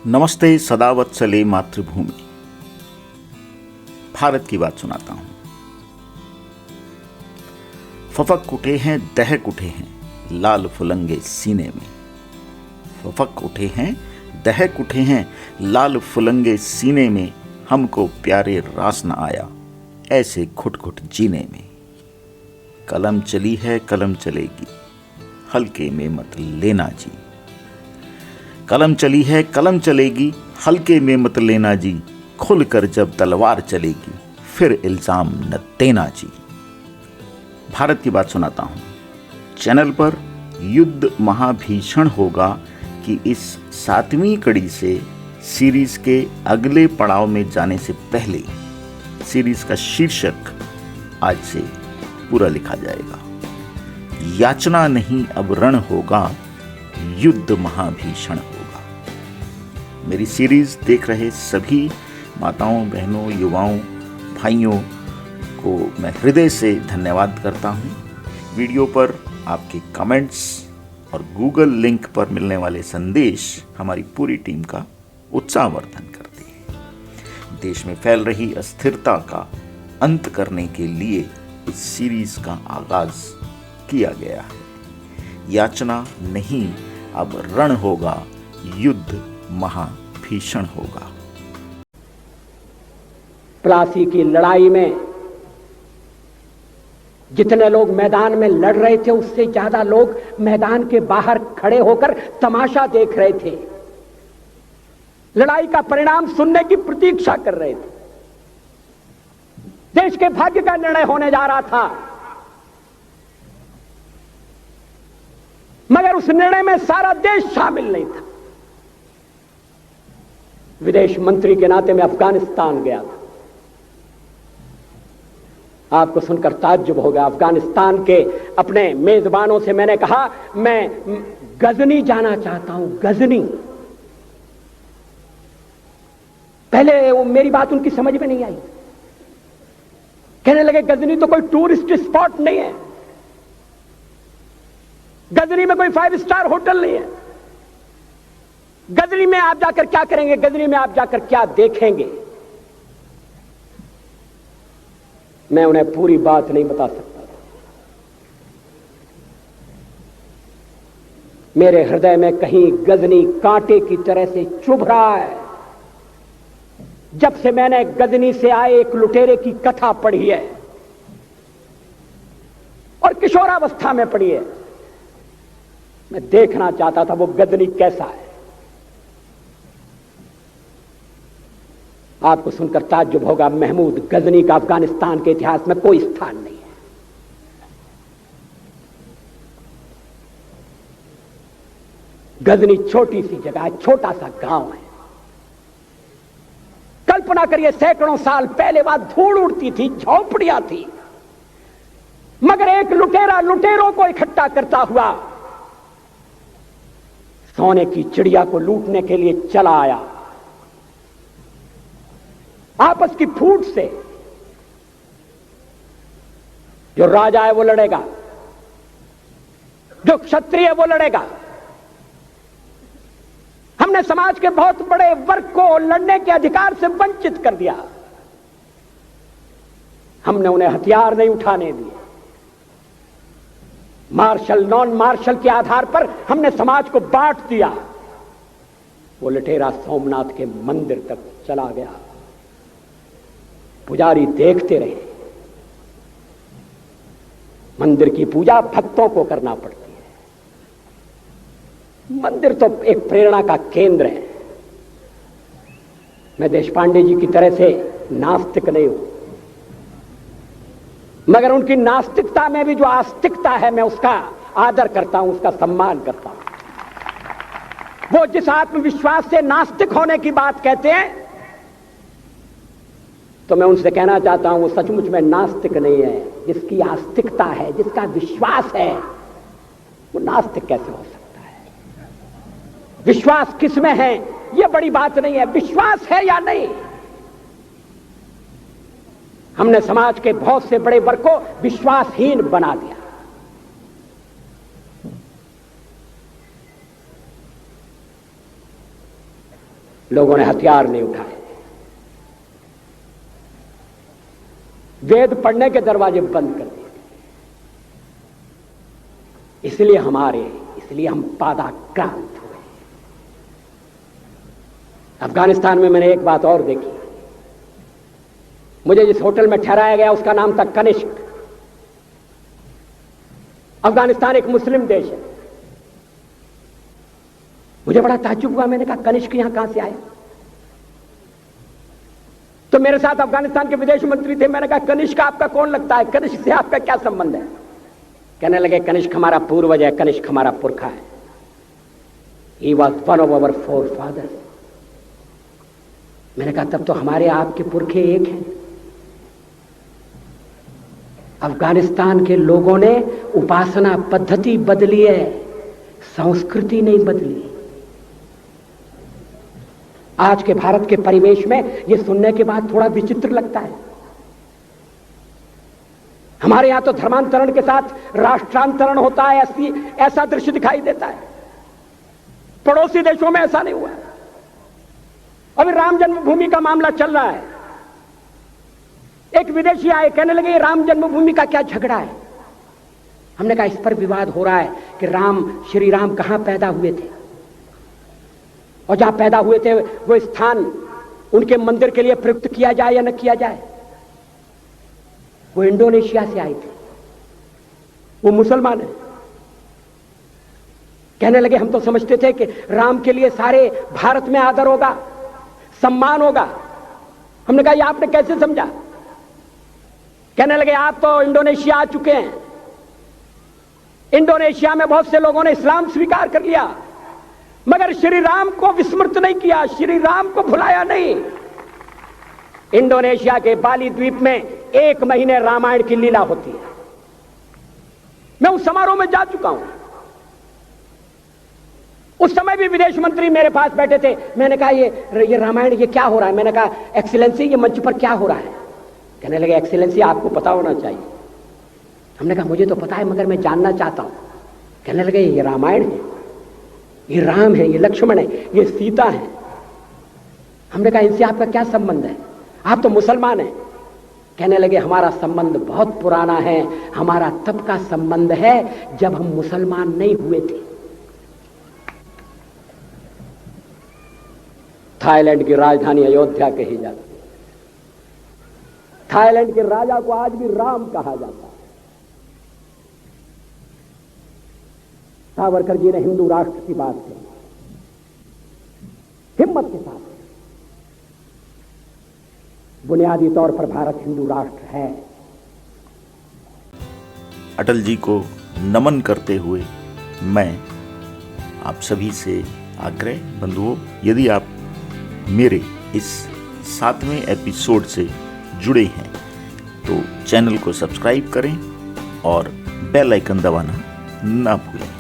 नमस्ते सदावत्सले मातृभूमि। भारत की बात सुनाता हूं। फफक उठे हैं, दहक उठे हैं लाल फुलंगे सीने में। फफक उठे हैं, दहक उठे हैं लाल फुलंगे सीने में। हमको प्यारे रास न आया ऐसे घुट घुट जीने में। कलम चली है कलम चलेगी, हल्के में मत लेना जी। कलम चली है कलम चलेगी, हल्के में मत लेना जी। खुलकर जब तलवार चलेगी, फिर इल्जाम न देना जी। भारत की बात सुनाता हूं। चैनल पर युद्ध महाभीषण होगा कि इस 7वीं कड़ी से सीरीज के अगले पड़ाव में जाने से पहले सीरीज का शीर्षक आज से पूरा लिखा जाएगा। याचना नहीं अब रण होगा, युद्ध महाभीषण होगा। मेरी सीरीज देख रहे सभी माताओं, बहनों, युवाओं, भाइयों को मैं हृदय से धन्यवाद करता हूं। वीडियो पर आपके कमेंट्स और गूगल लिंक पर मिलने वाले संदेश हमारी पूरी टीम का उत्साहवर्धन करते हैं। देश में फैल रही अस्थिरता का अंत करने के लिए इस सीरीज का आगाज किया गया है। याचना नहीं अब रण होगा, युद्ध महाभीषण होगा। प्लासी की लड़ाई में जितने लोग मैदान में लड़ रहे थे, उससे ज्यादा लोग मैदान के बाहर खड़े होकर तमाशा देख रहे थे। लड़ाई का परिणाम सुनने की प्रतीक्षा कर रहे थे। देश के भाग्य का निर्णय होने जा रहा था, मगर उस निर्णय में सारा देश शामिल नहीं था। विदेश मंत्री के नाते मैं अफगानिस्तान गया था। आपको सुनकर ताज्जुब होगा। अफगानिस्तान के अपने मेजबानों से मैंने कहा, मैं गजनी जाना चाहता हूं, गजनी। पहले वो मेरी बात उनकी समझ में नहीं आई। कहने लगे गजनी तो कोई टूरिस्ट स्पॉट नहीं है, गजनी में कोई 5 स्टार होटल नहीं है। गजनी में आप जाकर क्या करेंगे, गजनी में आप जाकर क्या देखेंगे? मैं उन्हें पूरी बात नहीं बता सकता था। मेरे हृदय में कहीं गजनी कांटे की तरह से चुभ रहा है। जब से मैंने गजनी से आए एक लुटेरे की कथा पढ़ी है और किशोरावस्था में पढ़ी है, मैं देखना चाहता था वो गजनी कैसा है। आपको सुनकर ताज्जुब होगा, महमूद गजनी का अफगानिस्तान के इतिहास में कोई स्थान नहीं है। गजनी छोटी सी जगह है, छोटा सा गांव है। कल्पना करिए, सैकड़ों साल पहले वहां धूल उड़ती थी, झोपड़ियां थी, मगर एक लुटेरा लुटेरों को इकट्ठा करता हुआ सोने की चिड़िया को लूटने के लिए चला आया। आपस की फूट से जो राजा है वो लड़ेगा, जो क्षत्रिय है वो लड़ेगा। हमने समाज के बहुत बड़े वर्ग को लड़ने के अधिकार से वंचित कर दिया। हमने उन्हें हथियार नहीं उठाने दिए। मार्शल नॉन मार्शल के आधार पर हमने समाज को बांट दिया। वो लुटेरा सोमनाथ के मंदिर तक चला गया। पुजारी देखते रहे। मंदिर की पूजा भक्तों को करना पड़ती है। मंदिर तो एक प्रेरणा का केंद्र है। मैं देशपांडे जी की तरह से नास्तिक नहीं हूं, मगर उनकी नास्तिकता में भी जो आस्तिकता है, मैं उसका आदर करता हूं, उसका सम्मान करता हूं। वो जिस आत्मविश्वास से नास्तिक होने की बात कहते हैं, तो मैं उनसे कहना चाहता हूं वो सचमुच में नास्तिक नहीं है। जिसकी आस्तिकता है, जिसका विश्वास है, वो नास्तिक कैसे हो सकता है? विश्वास किसमें है ये बड़ी बात नहीं है, विश्वास है या नहीं। हमने समाज के बहुत से बड़े वर्ग को विश्वासहीन बना दिया। लोगों ने हथियार नहीं उठाए, वेद पढ़ने के दरवाजे बंद कर दिए। इसलिए हम पादाक्रांत हुए। अफगानिस्तान में मैंने एक बात और देखी। मुझे जिस होटल में ठहराया गया उसका नाम था कनिष्क। अफगानिस्तान एक मुस्लिम देश है। मुझे बड़ा ताज्जुब हुआ। मैंने कहा कनिष्क यहां कहां से आया? तो मेरे साथ अफगानिस्तान के विदेश मंत्री थे। मैंने कहा कनिष्क आपका कौन लगता है? कनिष्क से आपका क्या संबंध है? कहने लगे कनिष्क हमारा पूर्वज है, कनिष्क हमारा पुरखा है। He was one of our forefathers। मैंने कहा तब तो हमारे आपके पुरखे एक हैं। अफगानिस्तान के लोगों ने उपासना पद्धति बदली है, संस्कृति नहीं बदली। आज के भारत के परिवेश में यह सुनने के बाद थोड़ा विचित्र लगता है। हमारे यहां तो धर्मांतरण के साथ राष्ट्रांतरण होता है, ऐसा दृश्य दिखाई देता है। पड़ोसी देशों में ऐसा नहीं हुआ। अभी राम जन्मभूमि का मामला चल रहा है। एक विदेशी आए, कहने लगे राम जन्मभूमि का क्या झगड़ा है? हमने कहा इस पर विवाद हो रहा है कि श्री राम कहां पैदा हुए थे, और जहां पैदा हुए थे वो स्थान उनके मंदिर के लिए प्रयुक्त किया जाए या न किया जाए। वो इंडोनेशिया से आए थे, वो मुसलमान है। कहने लगे हम तो समझते थे कि राम के लिए सारे भारत में आदर होगा, सम्मान होगा। हमने कहा ये आपने कैसे समझा? कहने लगे आप तो इंडोनेशिया आ चुके हैं। इंडोनेशिया में बहुत से लोगों ने इस्लाम स्वीकार कर लिया, मगर श्री राम को विस्मृत नहीं किया, श्री राम को भुलाया नहीं। इंडोनेशिया के बाली द्वीप में 1 महीने रामायण की लीला होती है। मैं उस समारोह में जा चुका हूं। उस समय भी विदेश मंत्री मेरे पास बैठे थे। मैंने कहा ये रामायण ये क्या हो रहा है? मैंने कहा एक्सीलेंसी ये मंच पर क्या हो रहा है? कहने लगे एक्सीलेंसी आपको पता होना चाहिए। हमने कहा मुझे तो पता है मगर मैं जानना चाहता हूं। कहने लगे ये रामायण है, ये राम है, ये लक्ष्मण है, ये सीता है। हमने कहा इनसे आपका क्या संबंध है? आप तो मुसलमान हैं। कहने लगे हमारा संबंध बहुत पुराना है, हमारा तब का संबंध है जब हम मुसलमान नहीं हुए थे। थाईलैंड की राजधानी अयोध्या कही जाती है। थाईलैंड के राजा को आज भी राम कहा जाता है। सावरकर जी ने हिंदू राष्ट्र की बात की, हिम्मत के साथ। बुनियादी तौर पर भारत हिंदू राष्ट्र है। अटल जी को नमन करते हुए मैं आप सभी से आग्रह, बंधुओं, यदि आप मेरे इस 7वें एपिसोड से जुड़े हैं तो चैनल को सब्सक्राइब करें और बेल आइकन दबाना ना भूलें।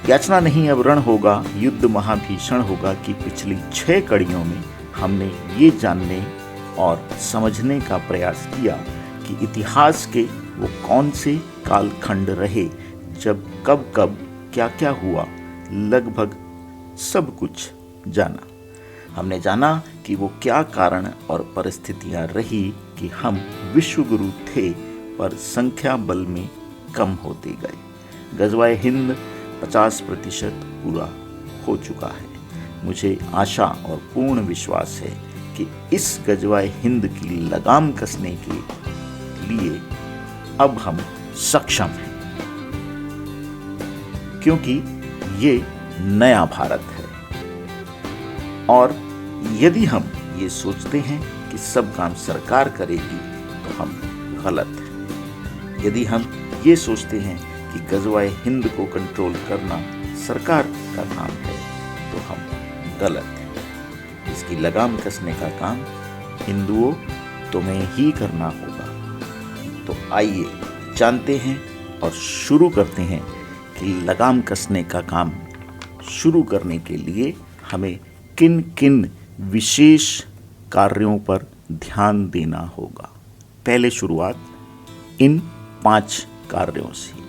याचना नहीं अब रण होगा, युद्ध महाभीषण होगा कि पिछली 6 कड़ियों में हमने ये जानने और समझने का प्रयास किया कि इतिहास के वो कौन से कालखंड रहे जब कब कब क्या क्या हुआ, लगभग सब कुछ जाना। हमने जाना कि वो क्या कारण और परिस्थितियां रही कि हम विश्वगुरु थे पर संख्या बल में कम होते गए। गजवाए हिंद 50% पूरा हो चुका है। मुझे आशा और पूर्ण विश्वास है कि इस गजवाए हिंद की लगाम कसने के लिए अब हम सक्षम हैं, क्योंकि ये नया भारत है। और यदि हम ये सोचते हैं कि सब काम सरकार करेगी तो हम गलत हैं। यदि हम ये सोचते हैं कि गजवाए हिंद को कंट्रोल करना सरकार का काम है तो हम गलत हैं। इसकी लगाम कसने का काम हिंदुओं तुम्हें ही करना होगा। तो आइए जानते हैं और शुरू करते हैं कि लगाम कसने का काम शुरू करने के लिए हमें किन किन विशेष कार्यों पर ध्यान देना होगा। पहले शुरुआत इन 5 कार्यों से।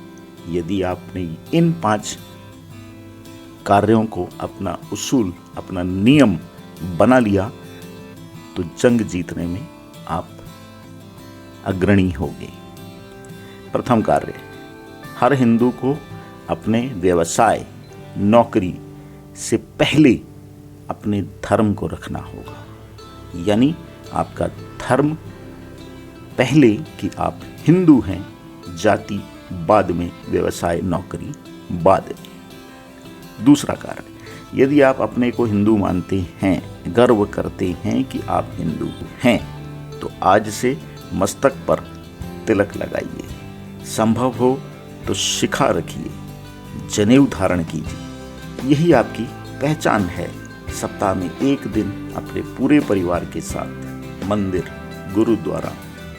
यदि आपने इन 5 कार्यों को अपना उसूल, अपना नियम बना लिया तो जंग जीतने में आप अग्रणी होंगे। प्रथम कार्य, हर हिंदू को अपने व्यवसाय, नौकरी से पहले अपने धर्म को रखना होगा। यानी आपका धर्म पहले कि आप हिंदू हैं, जाति बाद में, व्यवसाय नौकरी बाद में। दूसरा कार्य, यदि आप अपने को हिंदू मानते हैं, गर्व करते हैं कि आप हिंदू हैं, तो आज से मस्तक पर तिलक लगाइए, संभव हो तो शिखा रखिए, जनेऊ धारण कीजिए। यही आपकी पहचान है। सप्ताह में एक दिन अपने पूरे परिवार के साथ मंदिर, गुरुद्वारा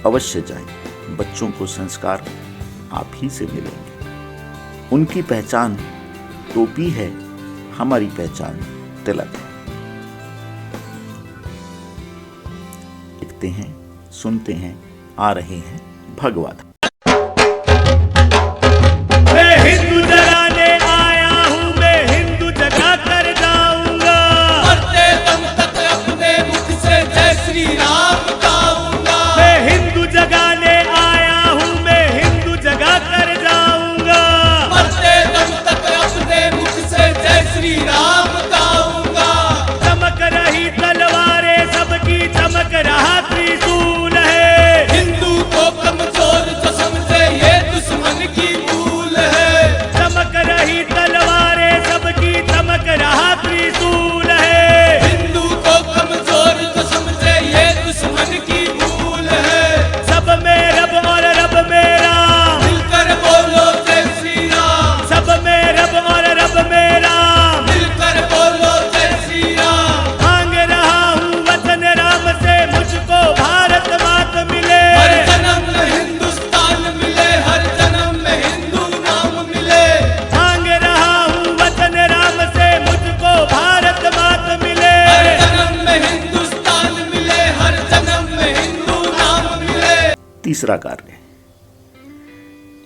अवश्य जाएं। बच्चों को संस्कार आप ही से मिलेंगे। उनकी पहचान टोपी है, हमारी पहचान तिलक है। देखते हैं, सुनते हैं, आ रहे हैं भगवत। मैं हिंदू जगाने आया हूँ, मैं हिंदू जगा कर जाऊंगा। मरते दम तक अपने मुख से जय श्री राम गाऊंगा। मैं हिंदू जगाने आया हूँ, मैं हिंदू जगा कर जाऊंगा। मरते दम तक अपने मुख से जय श्री राम गाऊंगा। चमक रही तलवारें सबकी, चमक रहा त्रिशूल है। हिंदू को कमजोर जो समझे ये दुश्मन की भूल है। चमक रही तलवारें सबकी, चमक रहा त्रिशूल है। हिंदू को कमजोर जो समझे ये दुश्मन की भूल है। सब में रब और रब में राम, मिलकर बोलो जय श्री राम। सब में रब और रब में राम, मिलकर बोलो जय श्री राम। मांग रहा हूँ वचन राम से, मुझको भारत मात मिले। हर जन्म में हिंदुस्तान मिले, हर जन्म में हिंदू नाम मिले। मांग रहा हूँ वचन राम से, मुझको भारत मात मिले। हर जन्म में हिंदुस्तान मिले, हर जन्म में हिंदू नाम मिले। तीसरा कार्य,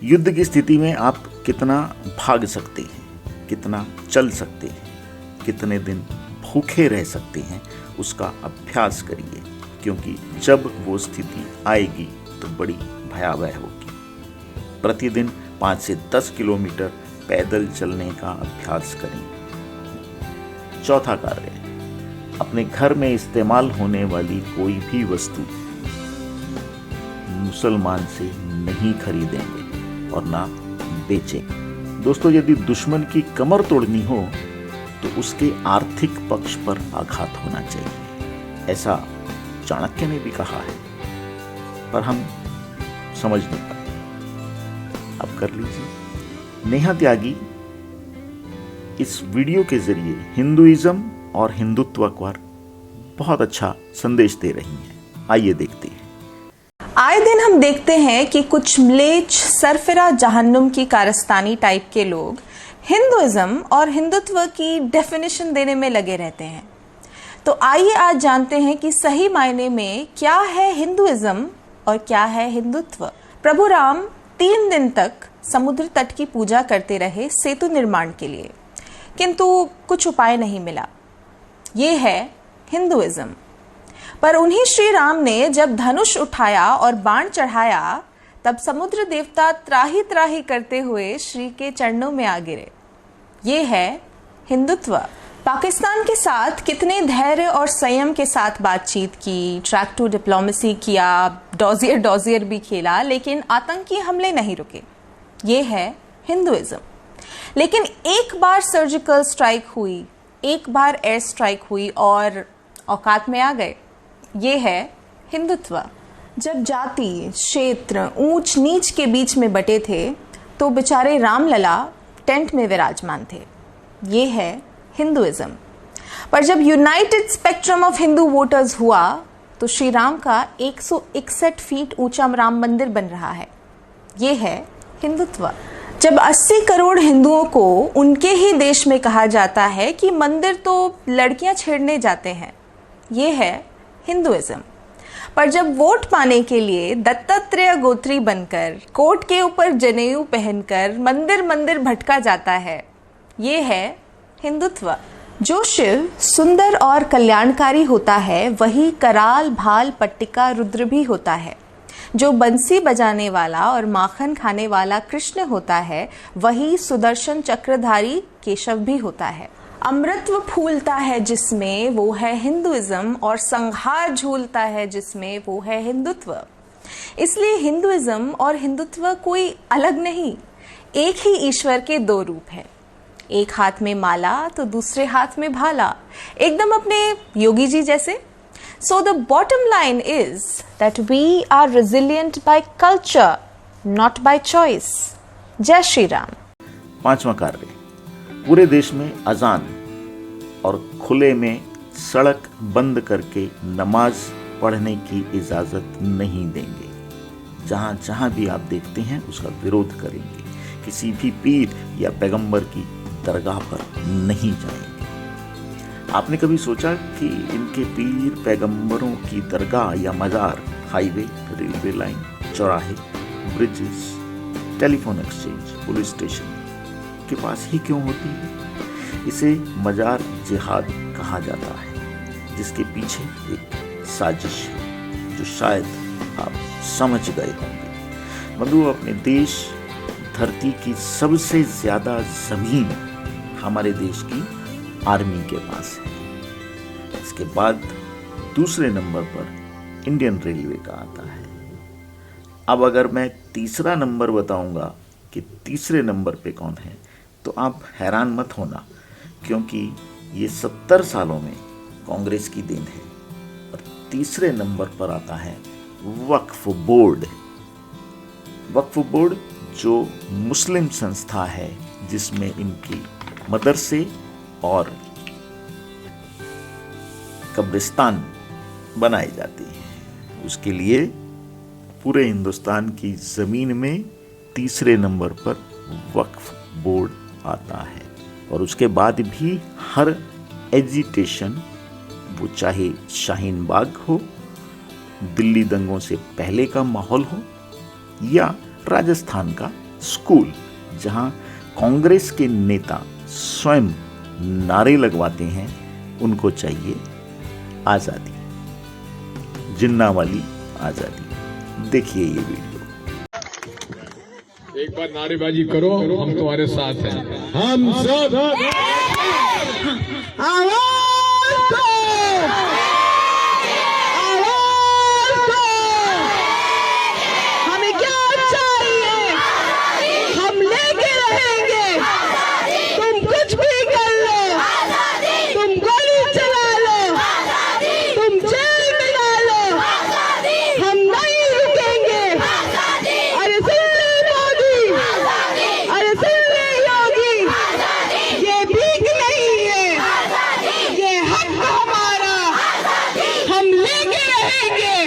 युद्ध की स्थिति में आप कितना भाग सकते हैं, कितना चल सकते हैं, कितने दिन भूखे रह सकते हैं, उसका अभ्यास करिए, क्योंकि जब वो स्थिति आएगी तो बड़ी भयावह होगी। प्रतिदिन 5 से 10 किलोमीटर पैदल चलने का अभ्यास करें। चौथा कार्य, अपने घर में इस्तेमाल होने वाली कोई भी वस्तु मुसलमान से नहीं खरीदेंगे और ना बेचेंगे। दोस्तों, यदि दुश्मन की कमर तोड़नी हो तो उसके आर्थिक पक्ष पर आघात होना चाहिए, ऐसा चाणक्य ने भी कहा है, पर हम समझ नहीं पाए। अब कर लीजिए। नेहा त्यागी इस वीडियो के जरिए हिंदुइज्म और हिंदुत्व पर बहुत अच्छा संदेश दे रही हैं। आइए देखते हैं। आए दिन हम देखते हैं कि कुछ म्लेच्छ सरफिरा जहन्नुम की कारस्तानी टाइप के लोग हिंदुइज्म और हिंदुत्व की डेफिनेशन देने में लगे रहते हैं। तो आइए आज जानते हैं कि सही मायने में क्या है हिंदुइज्म और क्या है हिंदुत्व। प्रभु राम 3 दिन तक समुद्र तट की पूजा करते रहे सेतु निर्माण के लिए, किंतु कुछ उपाय नहीं मिला। ये है हिंदुइज्म। पर उन्हीं श्री राम ने जब धनुष उठाया और बाण चढ़ाया, तब समुद्र देवता त्राही त्राही करते हुए श्री के चरणों में आ गिरे। ये है हिंदुत्व। पाकिस्तान के साथ कितने धैर्य और संयम के साथ बातचीत की, ट्रैक टू डिप्लोमेसी किया, डॉजियर भी खेला, लेकिन आतंकी हमले नहीं रुके। ये है हिंदुइज्म। लेकिन एक बार सर्जिकल स्ट्राइक हुई, एक बार एयर स्ट्राइक हुई और औकात में आ गए। ये है हिंदुत्व। जब जाति, क्षेत्र, ऊंच नीच के बीच में बटे थे तो बेचारे रामलला टेंट में विराजमान थे। ये है हिंदुइज्म। पर जब United spectrum of Hindu voters हुआ तो श्री राम का 161 फीट ऊंचा राम मंदिर बन रहा है। ये है हिंदुत्व। जब 80 करोड़ हिंदुओं को उनके ही देश में कहा जाता है कि मंदिर तो लड़कियां छेड़ने जाते हैं, ये है हिंदुइज्म। पर जब वोट पाने के लिए दत्तात्रेय गोत्री बनकर कोट के ऊपर जनेऊ पहनकर मंदिर मंदिर भटका जाता है, ये है हिंदुत्व। जो शिव सुंदर और कल्याणकारी होता है वही कराल भाल पट्टिका रुद्र भी होता है। जो बंसी बजाने वाला और माखन खाने वाला कृष्ण होता है वही सुदर्शन चक्रधारी केशव भी होता है। अमृतत्व फूलता है जिसमें वो है हिंदुइज्म और संहार झूलता है जिसमें वो है हिंदुत्व। इसलिए हिंदुइज्म और हिंदुत्व कोई अलग नहीं, एक ही ईश्वर के दो रूप हैं। एक हाथ में माला तो दूसरे हाथ में भाला, एकदम अपने योगी जी जैसे। So the bottom line is that we are resilient by culture, not by choice. जय श्री राम। 5वां कार्य, पूरे देश में अजान और खुले में सड़क बंद करके नमाज पढ़ने की इजाजत नहीं देंगे। जहां जहां भी आप देखते हैं उसका विरोध करेंगे। किसी भी पीर या पैगंबर की दरगाह पर नहीं जाएंगे। आपने कभी सोचा कि इनके पीर पैगंबरों की दरगाह या मज़ार हाईवे, रेलवे लाइन, चौराहे, bridges, telephone exchange, police station के पास ही क्यों होती है? इसे मजार जिहाद कहा जाता है, जिसके पीछे एक साजिश है जो शायद आप समझ गए होंगे। बंधु, अपने देश धरती की सबसे ज्यादा जमीन हमारे देश की आर्मी के पास है। इसके बाद दूसरे नंबर पर इंडियन रेलवे का आता है। अब अगर मैं तीसरा नंबर बताऊंगा कि तीसरे नंबर पे कौन है तो आप हैरान मत होना, क्योंकि ये 70 सालों में कांग्रेस की देन है। और तीसरे नंबर पर आता है वक्फ बोर्ड। वक्फ बोर्ड जो मुस्लिम संस्था है जिसमें इनकी मदरसे और कब्रिस्तान बनाए जाते हैं, उसके लिए पूरे हिंदुस्तान की जमीन में तीसरे नंबर पर वक्फ बोर्ड आता है। और उसके बाद भी हर एजिटेशन, वो चाहे शाहीन बाग हो, दिल्ली दंगों से पहले का माहौल हो, या राजस्थान का स्कूल जहां कांग्रेस के नेता स्वयं नारे लगवाते हैं, उनको चाहिए आजादी, जिन्नावाली आजादी। देखिए ये वीडियो। एक बार नारेबाजी करो, हम तुम्हारे साथ हैं। हम सब हमें क्या चाहिए, हम लेके रहेंगे। तुम कुछ भी कर लो, तुम गोली चला लो, तुम जेल में डालो, हम नहीं रुकेंगे। अरे सुन ले मोदी, अरे सुन ले योगी, ये भीख नहीं है, ये हक हमारा, हम लेके रहेंगे।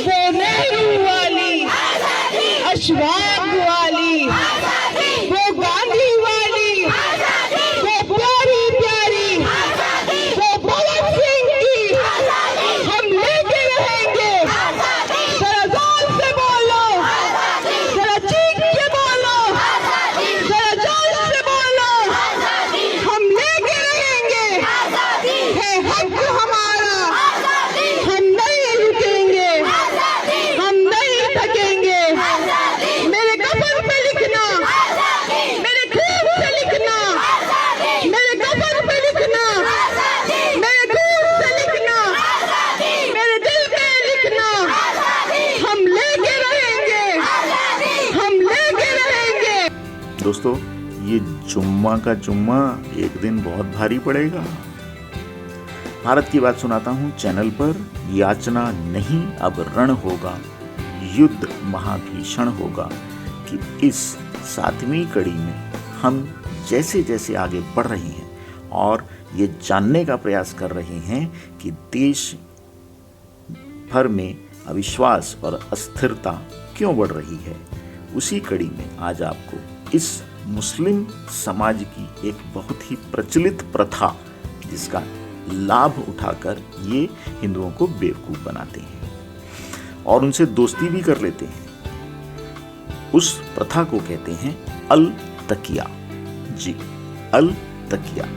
वो नेहरू वाली, अशफाक वाली, वो गांधी वाली, वो प्यारी प्यारी, वो भगत सिंह की, हम लेके रहेंगे। जरा जोर से बोलो, जरा चीख के बोलो, जरा जोर से बोलो, हम लेके रहेंगे। है हक हमारा, हम नहीं रुकेंगे, हम नहीं थकेंगे। मेरे कफन पे लिखना, मेरे खून से लिखना, मेरे कफन पे लिखना, मेरे खून से लिखना, मेरे दिल पे लिखना, हम लेके रहेंगे, हम लेके रहेंगे। दोस्तों, ये जुम्मा का जुम्मा एक दिन बहुत भारी पड़ेगा। भारत की बात सुनाता हूँ चैनल पर। याचना नहीं अब रण होगा, युद्ध महाभीषण होगा कि इस 7वीं कड़ी में हम जैसे जैसे आगे बढ़ रहे हैं और ये जानने का प्रयास कर रहे हैं कि देश भर में अविश्वास और अस्थिरता क्यों बढ़ रही है, उसी कड़ी में आज आपको इस मुस्लिम समाज की एक बहुत ही प्रचलित प्रथा, जिसका लाभ उठाकर ये हिंदुओं को बेवकूफ बनाते हैं और उनसे दोस्ती भी कर लेते हैं, उस प्रथा को कहते हैं अल तकिया। जी, अल तकिया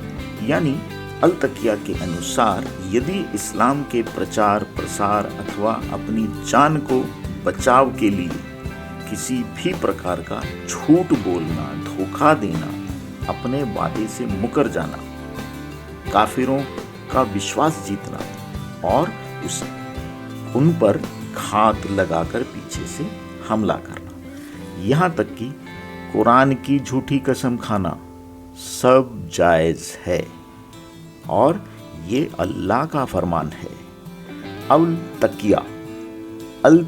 यानी अल तकिया के अनुसार यदि इस्लाम के प्रचार प्रसार अथवा अपनी जान को बचाव के लिए किसी भी प्रकार का झूठ बोलना, धोखा देना, अपने वादे से मुकर जाना, काफिरों का विश्वास जीतना और उन पर घात लगाकर पीछे से हमला करना, यहाँ तक कि कुरान की झूठी कसम खाना सब जायज है और ये अल्लाह का फरमान है। अल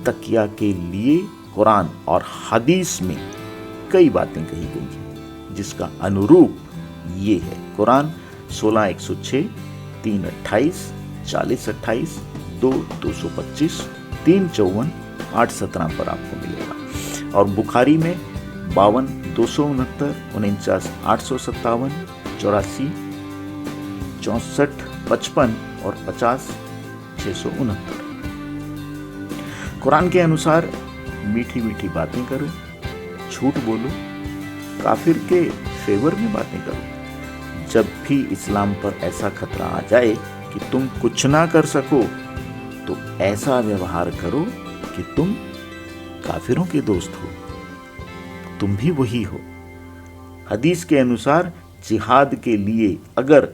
तकिया के लिए कुरान और हदीस में कई बातें कही गई हैं, जिसका अनुरूप ये है। कुरान 16:106, 3:28, 40:28, 2:225, 3:54, 8:17 पर आपको मिलेगा। और बुखारी में 52, 269, 49, 857, 84, 64, 55 और 50, 669। कुरान के अनुसार मीठी मीठी बातें करो, झूठ बोलो, काफिर के फेवर में बातें करो। जब भी इस्लाम पर ऐसा खतरा आ जाए कि तुम कुछ ना कर सको, तो ऐसा व्यवहार करो कि तुम काफिरों के दोस्त हो, तुम भी वही हो। हदीस के अनुसार जिहाद के लिए अगर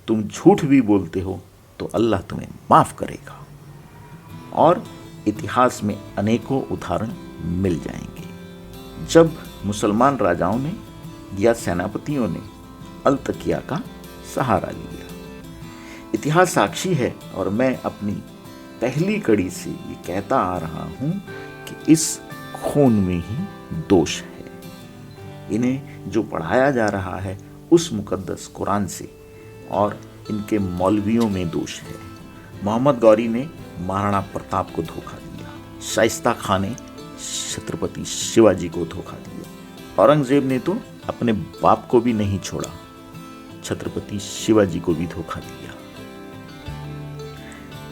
तुम झूठ भी बोलते हो तो अल्लाह तुम्हें माफ करेगा। और इतिहास में अनेकों उदाहरण मिल जाएंगे जब मुसलमान राजाओं ने या सेनापतियों ने अल तकिया का सहारा लिया। इतिहास साक्षी है और मैं अपनी पहली कड़ी से ये कहता आ रहा हूं कि इस खून में ही दोष है। इन्हें जो पढ़ाया जा रहा है उस मुकद्दस कुरान से और इनके मौलवियों में दोष है। मोहम्मद गौरी ने महाराणा प्रताप को धोखा दिया, शाइस्ता खान ने छत्रपति शिवाजी को धोखा दिया, औरंगजेब ने तो अपने बाप को भी नहीं छोड़ा, छत्रपति शिवाजी को भी धोखा दिया।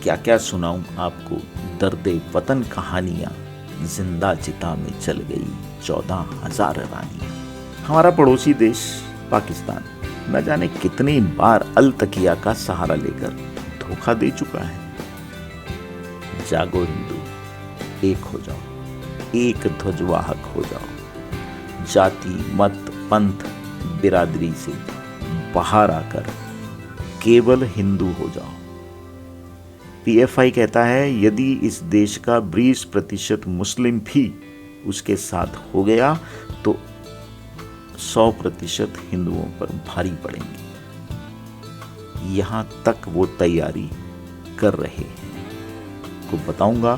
क्या क्या सुनाऊं आपको दर्दे वतन कहानियां, जिंदा चिता में चल गई 14,000 रानियां। हमारा पड़ोसी देश पाकिस्तान न जाने कितनी बार अल तकिया का सहारा लेकर धोखा दे चुका है। जागो हिंदू, एक हो जाओ, एक ध्वजवाहक हो जाओ, जाति मत पंथ बिरादरी से बाहर आकर केवल हिंदू हो जाओ। पीएफआई कहता है यदि इस देश का 20% मुस्लिम भी उसके साथ हो गया तो 100% हिंदुओं पर भारी पड़ेंगे। यहां तक वो तैयारी कर रहे हैं। को बताऊंगा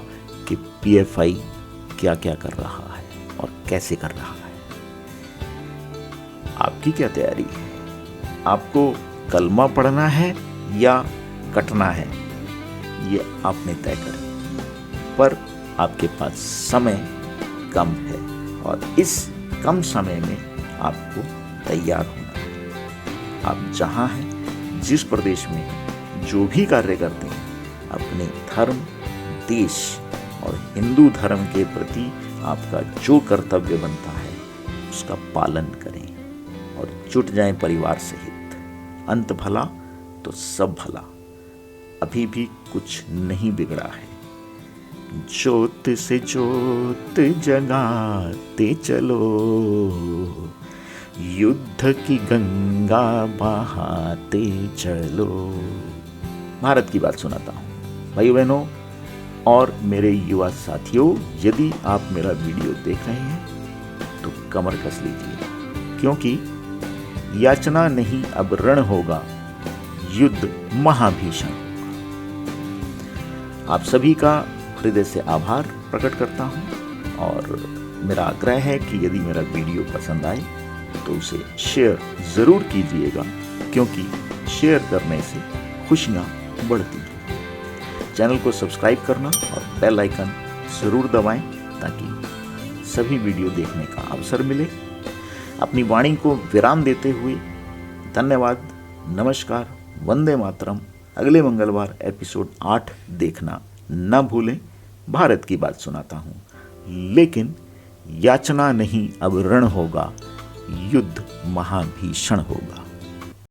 कि पीएफआई क्या क्या कर रहा है और कैसे कर रहा है। आपकी क्या तैयारी है? आपको कलमा पढ़ना है या कटना है, ये आपने तय करें। पर आपके पास समय कम है और इस कम समय में आपको तैयार होना है। आप जहां हैं, जिस प्रदेश में जो भी कार्य करते हैं, अपने धर्म, देश और हिंदू धर्म के प्रति आपका जो कर्तव्य बनता है उसका पालन करें और जुट जाएं परिवार सहित। अंत भला तो सब भला। अभी भी कुछ नहीं बिगड़ा है। ज्योत से ज्योत जगाते चलो, युद्ध की गंगा बहाते चलो। भारत की बात सुनाता हूँ भाइयों बहनों और मेरे युवा साथियों। यदि आप मेरा वीडियो देख रहे हैं तो कमर कस लीजिए, क्योंकि याचना नहीं अब रण होगा, युद्ध महाभीषण होगा। आप सभी का हृदय से आभार प्रकट करता हूं और मेरा आग्रह है कि यदि मेरा वीडियो पसंद आए तो उसे शेयर जरूर कीजिएगा, क्योंकि शेयर करने से खुशियां बढ़ती हैं। चैनल को सब्सक्राइब करना और बेल आइकन जरूर दबाएं ताकि सभी वीडियो देखने का अवसर मिले। अपनी वाणी को विराम देते हुए धन्यवाद, नमस्कार, वंदे मातरम। अगले मंगलवार एपिसोड 8 देखना न भूलें। भारत की बात सुनाता हूँ, लेकिन याचना नहीं अब रण होगा, युद्ध महाभीषण होगा।